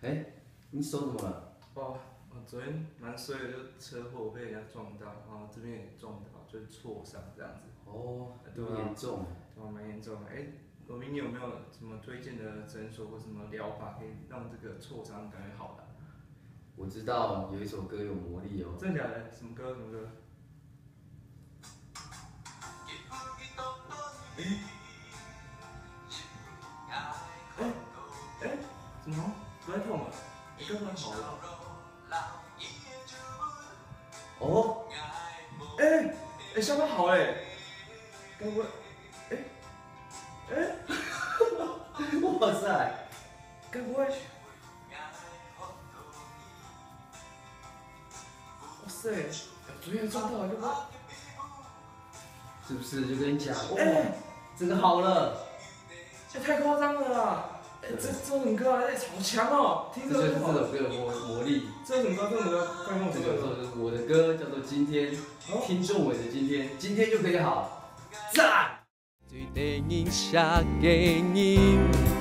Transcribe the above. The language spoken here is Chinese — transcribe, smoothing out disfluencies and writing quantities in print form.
哎，你手怎么了？哦，我昨天蛮衰的，就车祸被人家撞到，然后这边也撞到，就是挫伤这样子。哦，对啊，有严重。对啊，蛮严重的。罗明，你有没有什么推荐的诊所或什么疗法，可以让这个挫伤感觉好的？我知道有一首歌有魔力哦。真的假的？什么歌？什么歌？怎么不太痛了？你刚刚好了。哦，下巴好嘞，该不会？哇塞，该不会？哇塞，昨天撞到了，该不会？是不是就跟你讲？哇，真的好了。这太夸张了啦！这什么歌啊？好强哦！听这就是这首首歌的魔力。这什么歌？这什么歌？快跟我这说。就是我的歌，叫做《今天》，听众伟的今天，今天就可以好，赞。最低音写给你。